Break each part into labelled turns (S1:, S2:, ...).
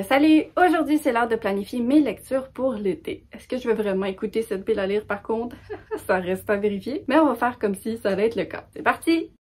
S1: Salut! Aujourd'hui, c'est l'heure de planifier mes lectures pour l'été. Est-ce que je vais vraiment écouter cette pile à lire par contre? Ça reste à vérifier, mais on va faire comme si ça allait être le cas. C'est parti!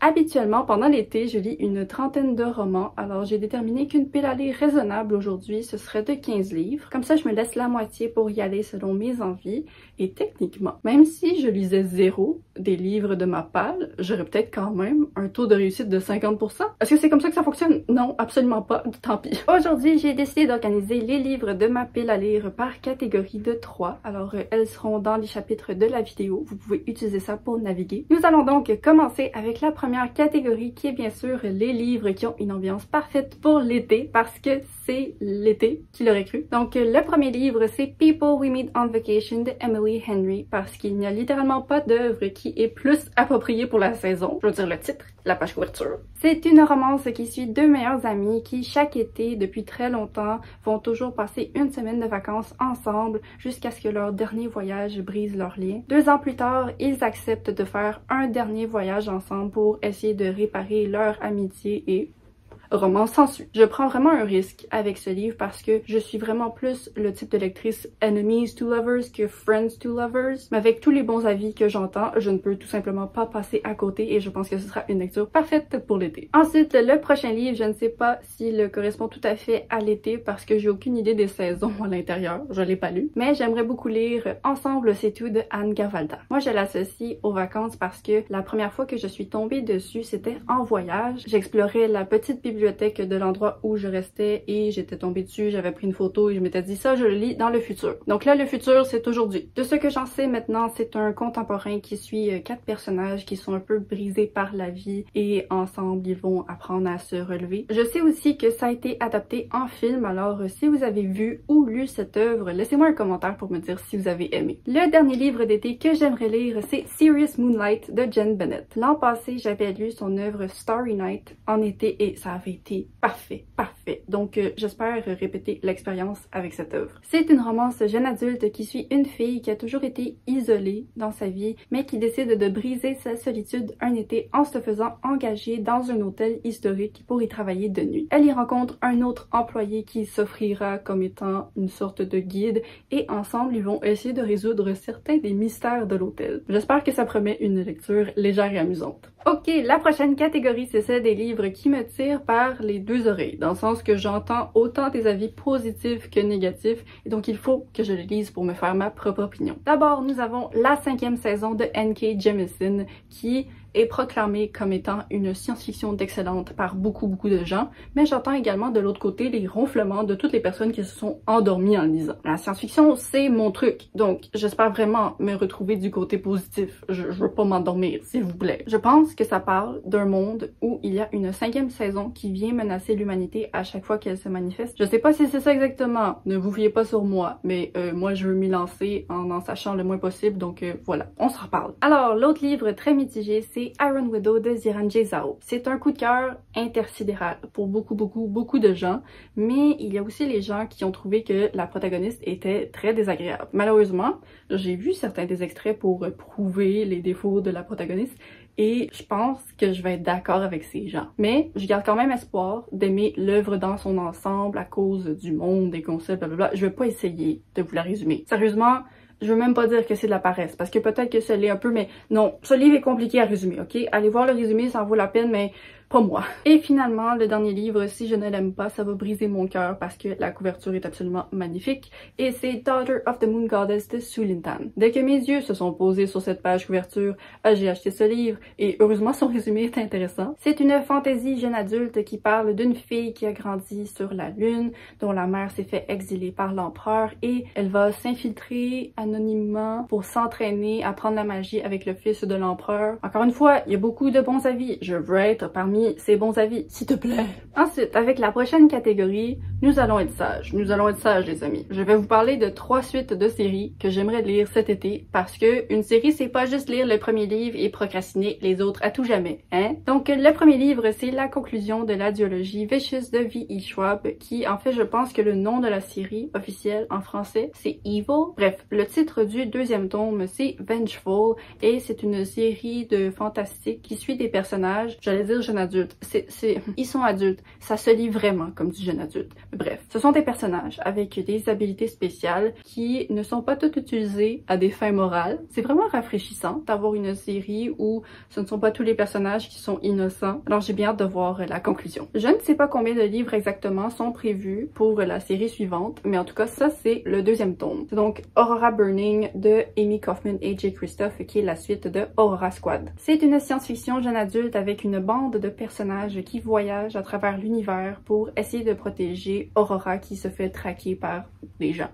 S1: Habituellement, pendant l'été, je lis une trentaine de romans, alors j'ai déterminé qu'une pile à lire raisonnable aujourd'hui, ce serait de 15 livres. Comme ça, je me laisse la moitié pour y aller selon mes envies. Et techniquement, même si je lisais zéro des livres de ma pile, j'aurais peut-être quand même un taux de réussite de 50%. Est-ce que c'est comme ça que ça fonctionne? Non, absolument pas, tant pis. Aujourd'hui, j'ai décidé d'organiser les livres de ma pile à lire par catégorie de 3. Alors, elles seront dans les chapitres de la vidéo. Vous pouvez utiliser ça pour naviguer. Nous allons donc commencer avec la première catégorie qui est bien sûr les livres qui ont une ambiance parfaite pour l'été parce que c'est l'été, qui l'aurait cru. Donc le premier livre c'est People We Meet on Vacation de Emily Henry parce qu'il n'y a littéralement pas d'œuvre qui est plus appropriée pour la saison. Je veux dire le titre, la page couverture. C'est une romance qui suit deux meilleures amies qui chaque été depuis très longtemps vont toujours passer une semaine de vacances ensemble jusqu'à ce que leur dernier voyage brise leur lien. 2 ans plus tard, ils acceptent de faire un dernier voyage ensemble pour essayer de réparer leur amitié et romance s'ensuit. Je prends vraiment un risque avec ce livre parce que je suis vraiment plus le type de lectrice enemies to lovers que friends to lovers. Mais avec tous les bons avis que j'entends, je ne peux tout simplement pas passer à côté et je pense que ce sera une lecture parfaite pour l'été. Ensuite, le prochain livre, je ne sais pas s'il correspond tout à fait à l'été parce que j'ai aucune idée des saisons à l'intérieur. Je l'ai pas lu. Mais j'aimerais beaucoup lire Ensemble c'est tout de Anne Garvalda. Moi, je l'associe aux vacances parce que la première fois que je suis tombée dessus, c'était en voyage. J'explorais la petite bibliothèque de l'endroit où je restais et j'étais tombée dessus, j'avais pris une photo et je m'étais dit ça, je le lis dans le futur. Donc là, le futur, c'est aujourd'hui. De ce que j'en sais maintenant, c'est un contemporain qui suit 4 personnages qui sont un peu brisés par la vie et ensemble, ils vont apprendre à se relever. Je sais aussi que ça a été adapté en film, alors si vous avez vu ou lu cette œuvre, laissez-moi un commentaire pour me dire si vous avez aimé. Le dernier livre d'été que j'aimerais lire, c'est Serious Moonlight de Jen Bennett. L'an passé, j'avais lu son œuvre Starry Night en été et ça avait été parfait. Donc j'espère répéter l'expérience avec cette œuvre. C'est une romance jeune adulte qui suit une fille qui a toujours été isolée dans sa vie, mais qui décide de briser sa solitude un été en se faisant engager dans un hôtel historique pour y travailler de nuit. Elle y rencontre un autre employé qui s'offrira comme étant une sorte de guide et ensemble ils vont essayer de résoudre certains des mystères de l'hôtel. J'espère que ça promet une lecture légère et amusante. Ok, la prochaine catégorie, c'est celle des livres qui me tirent par les 2 oreilles, dans le sens que j'entends autant des avis positifs que négatifs, et donc il faut que je les lise pour me faire ma propre opinion. D'abord, nous avons la 5e saison de N.K. Jemisin, qui est proclamée comme étant une science-fiction d'excellente par beaucoup de gens, mais j'entends également de l'autre côté les ronflements de toutes les personnes qui se sont endormies en lisant. La science-fiction, c'est mon truc, donc j'espère vraiment me retrouver du côté positif. Je veux pas m'endormir, s'il vous plaît. Je pense que ça parle d'un monde où il y a une 5e saison qui vient menacer l'humanité à chaque fois qu'elle se manifeste. Je sais pas si c'est ça exactement, ne vous fiez pas sur moi, mais moi je veux m'y lancer en sachant le moins possible, donc voilà, on se reparle. Alors, l'autre livre très mitigé, c'est Iron Widow de Ziran Jay-Zhao. C'est un coup de cœur intersidéral pour beaucoup de gens, mais il y a aussi les gens qui ont trouvé que la protagoniste était très désagréable. Malheureusement, j'ai vu certains des extraits pour prouver les défauts de la protagoniste et je pense que je vais être d'accord avec ces gens. Mais je garde quand même espoir d'aimer l'œuvre dans son ensemble à cause du monde, des concepts, blablabla. Je vais pas essayer de vous la résumer. Sérieusement, je veux même pas dire que c'est de la paresse, parce que peut-être que ça l'est un peu, mais non, ce livre est compliqué à résumer, ok? Allez voir le résumé, ça en vaut la peine, mais pas moi. Et finalement, le dernier livre, si je ne l'aime pas, ça va briser mon cœur parce que la couverture est absolument magnifique. Et c'est Daughter of the Moon Goddess de Su Lintan. Dès que mes yeux se sont posés sur cette page couverture, j'ai acheté ce livre et heureusement son résumé est intéressant. C'est une fantaisie jeune adulte qui parle d'une fille qui a grandi sur la Lune, dont la mère s'est fait exiler par l'empereur et elle va s'infiltrer anonymement pour s'entraîner à apprendre la magie avec le fils de l'empereur. Encore une fois, il y a beaucoup de bons avis. Je veux être parmi ces bons avis, s'il te plaît. Ensuite, avec la prochaine catégorie, nous allons être sages. Nous allons être sages, les amis. Je vais vous parler de 3 suites de séries que j'aimerais lire cet été parce que une série, c'est pas juste lire le premier livre et procrastiner les autres à tout jamais, hein? Donc, le premier livre, c'est la conclusion de la duologie Vicious de V.E. Schwab qui, en fait, je pense que le nom de la série officielle en français, c'est Evil. Bref, le titre du 2e tome, c'est Vengeful et c'est une série de fantastique qui suit des personnages, j'allais dire jeune adulte. Ils sont adultes. Ça se lit vraiment comme du jeune adulte. Bref, ce sont des personnages avec des habilités spéciales qui ne sont pas toutes utilisées à des fins morales. C'est vraiment rafraîchissant d'avoir une série où ce ne sont pas tous les personnages qui sont innocents. Alors j'ai bien hâte de voir la conclusion. Je ne sais pas combien de livres exactement sont prévus pour la série suivante, mais en tout cas ça c'est le deuxième tome. C'est donc Aurora Burning de Amy Kaufman et Jay Kristoff qui est la suite de Aurora Squad. C'est une science-fiction jeune adulte avec une bande de personnages qui voyagent à travers l'univers pour essayer de protéger Aurora qui se fait traquer par des gens.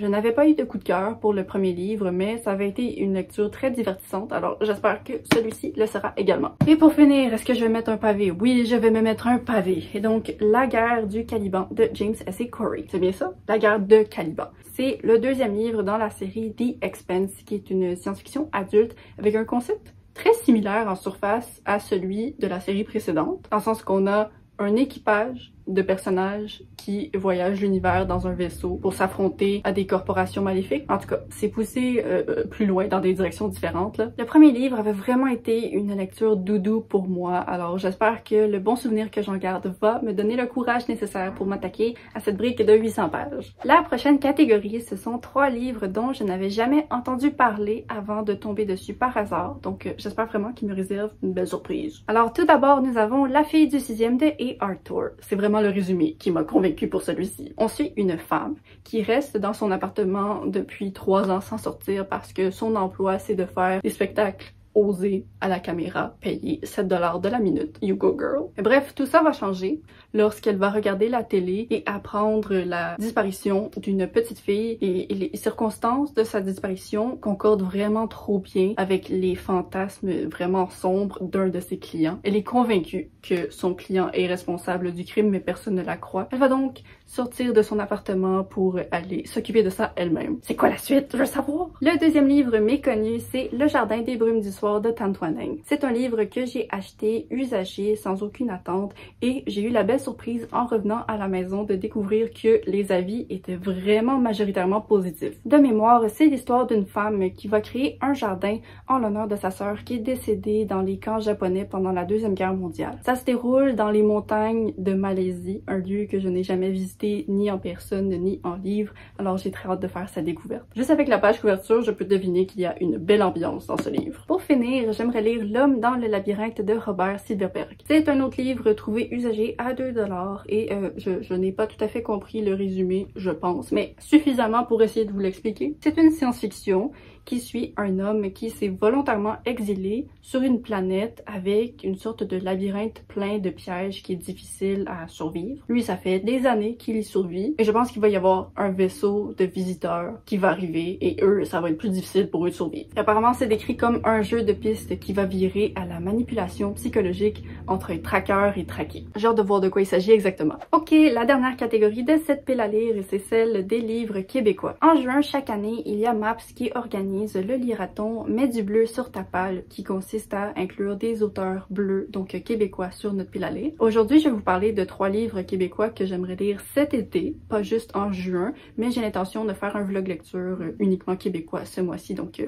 S1: Je n'avais pas eu de coup de cœur pour le premier livre, mais ça avait été une lecture très divertissante, alors j'espère que celui-ci le sera également. Et pour finir, est-ce que je vais mettre un pavé? Oui, je vais me mettre un pavé. Et donc, La guerre du Caliban de James S. A. Corey. C'est bien ça? La guerre de Caliban. C'est le deuxième livre dans la série The Expanse, qui est une science-fiction adulte avec un concept très similaire en surface à celui de la série précédente, dans le sens qu'on a un équipage de personnages qui voyagent l'univers dans un vaisseau pour s'affronter à des corporations maléfiques. En tout cas, c'est poussé plus loin dans des directions différentes, là. Le premier livre avait vraiment été une lecture doudou pour moi, alors j'espère que le bon souvenir que j'en garde va me donner le courage nécessaire pour m'attaquer à cette brique de 800 pages. La prochaine catégorie, ce sont 3 livres dont je n'avais jamais entendu parler avant de tomber dessus par hasard, donc j'espère vraiment qu'ils me réservent une belle surprise. Alors tout d'abord, nous avons La fille du 6e de A. Arthur. C'est vraiment le résumé qui m'a convaincue pour celui-ci. On suit une femme qui reste dans son appartement depuis 3 ans sans sortir parce que son emploi c'est de faire des spectacles osés à la caméra, payés 7 $ de la minute. You go girl. Bref, tout ça va changer lorsqu'elle va regarder la télé et apprendre la disparition d'une petite fille et les circonstances de sa disparition concordent vraiment trop bien avec les fantasmes vraiment sombres d'un de ses clients. Elle est convaincue que son client est responsable du crime mais personne ne la croit. Elle va donc sortir de son appartement pour aller s'occuper de ça elle-même. C'est quoi la suite? Je veux savoir! Le deuxième livre méconnu, c'est Le jardin des brumes du soir de Tan Thuan Anh. C'est un livre que j'ai acheté usagé sans aucune attente et j'ai eu la belle surprise en revenant à la maison de découvrir que les avis étaient vraiment majoritairement positifs. De mémoire, c'est l'histoire d'une femme qui va créer un jardin en l'honneur de sa sœur qui est décédée dans les camps japonais pendant la Deuxième Guerre mondiale. Ça se déroule dans les montagnes de Malaisie, un lieu que je n'ai jamais visité ni en personne ni en livre, alors j'ai très hâte de faire sa découverte. Juste avec la page couverture, je peux deviner qu'il y a une belle ambiance dans ce livre. Pour finir, j'aimerais lire L'homme dans le labyrinthe de Robert Silverberg. C'est un autre livre trouvé usagé à 2 $ et je n'ai pas tout à fait compris le résumé, je pense, mais suffisamment pour essayer de vous l'expliquer. C'est une science-fiction qui suit un homme qui s'est volontairement exilé sur une planète avec une sorte de labyrinthe plein de pièges qui est difficile à survivre. Lui, ça fait des années qu'il y survit et je pense qu'il va y avoir un vaisseau de visiteurs qui va arriver et eux, ça va être plus difficile pour eux de survivre. Et apparemment, c'est décrit comme un jeu de pistes qui va virer à la manipulation psychologique entre un traqueur et traqué. J'ai hâte de voir de quoi il s'agit exactement. Ok, la dernière catégorie de cette pile à lire, c'est celle des livres québécois. En juin, chaque année, il y a MAPS qui organise le Liraton Mets du bleu sur ta palle qui consiste à inclure des auteurs bleus, donc québécois, sur notre pile à lire. Aujourd'hui, je vais vous parler de 3 livres québécois que j'aimerais lire cet été, pas juste en juin, mais j'ai l'intention de faire un vlog lecture uniquement québécois ce mois-ci, donc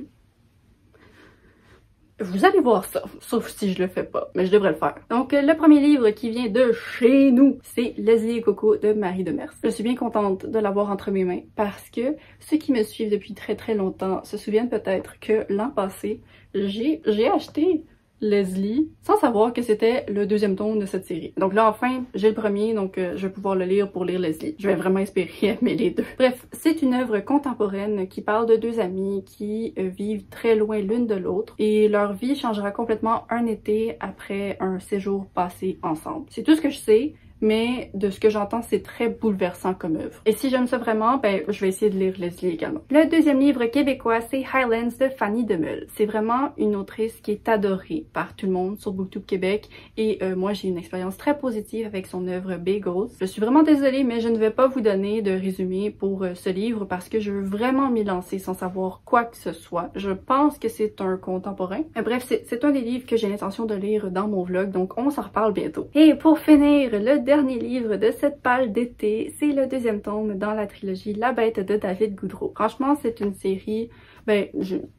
S1: vous allez voir ça, sauf si je le fais pas, mais je devrais le faire. Donc, le premier livre qui vient de chez nous, c'est Leslie et Coco de Marie Demers. Je suis bien contente de l'avoir entre mes mains parce que ceux qui me suivent depuis très longtemps se souviennent peut-être que l'an passé, j'ai acheté Leslie sans savoir que c'était le deuxième tome de cette série. Donc là enfin j'ai le premier, donc je vais pouvoir le lire pour lire Leslie. Je vais vraiment espérer aimer les deux. Bref, c'est une œuvre contemporaine qui parle de 2 amies qui vivent très loin l'une de l'autre et leur vie changera complètement un été après un séjour passé ensemble. C'est tout ce que je sais. Mais de ce que j'entends, c'est très bouleversant comme œuvre. Et si j'aime ça vraiment, ben je vais essayer de lire Leslie également. Le deuxième livre québécois, c'est Highlands de Fanny Demeule. C'est vraiment une autrice qui est adorée par tout le monde sur Booktube Québec et moi j'ai une expérience très positive avec son œuvre Bagels. Je suis vraiment désolée, mais je ne vais pas vous donner de résumé pour ce livre parce que je veux vraiment m'y lancer sans savoir quoi que ce soit. Je pense que c'est un contemporain. Bref, c'est un des livres que j'ai l'intention de lire dans mon vlog, donc on s'en reparle bientôt. Et pour finir, le dernier livre de cette page d'été, c'est le deuxième tome dans la trilogie La Bête de David Goudreau. Franchement, c'est une série Ben,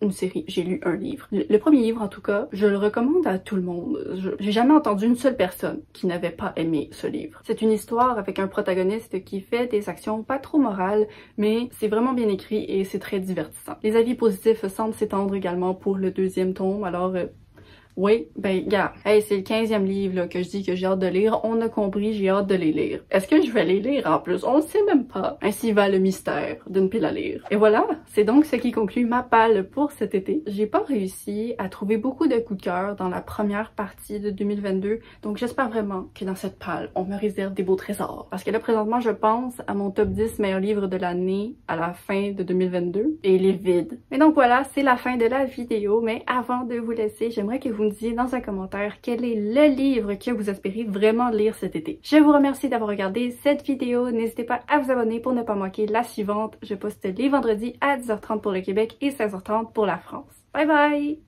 S1: une série, j'ai lu un livre. Le premier livre, en tout cas, je le recommande à tout le monde. J'ai jamais entendu une seule personne qui n'avait pas aimé ce livre. C'est une histoire avec un protagoniste qui fait des actions pas trop morales, mais c'est vraiment bien écrit et c'est très divertissant. Les avis positifs semblent s'étendre également pour le deuxième tome, alors oui, ben gars, hey, c'est le 15e livre là, que je dis que j'ai hâte de lire. On a compris, j'ai hâte de les lire. Est-ce que je vais les lire en plus? On le sait même pas. Ainsi va le mystère d'une pile à lire. Et voilà, c'est donc ce qui conclut ma palle pour cet été. J'ai pas réussi à trouver beaucoup de coups de cœur dans la première partie de 2022, donc j'espère vraiment que dans cette palle, on me réserve des beaux trésors. Parce que là, présentement, je pense à mon top 10 meilleurs livres de l'année à la fin de 2022, et il est vide. Mais donc voilà, c'est la fin de la vidéo, mais avant de vous laisser, j'aimerais que vous me disiez dans un commentaire quel est le livre que vous espérez vraiment lire cet été. Je vous remercie d'avoir regardé cette vidéo. N'hésitez pas à vous abonner pour ne pas manquer la suivante. Je poste les vendredis à 10h30 pour le Québec et 16h30 pour la France. Bye bye!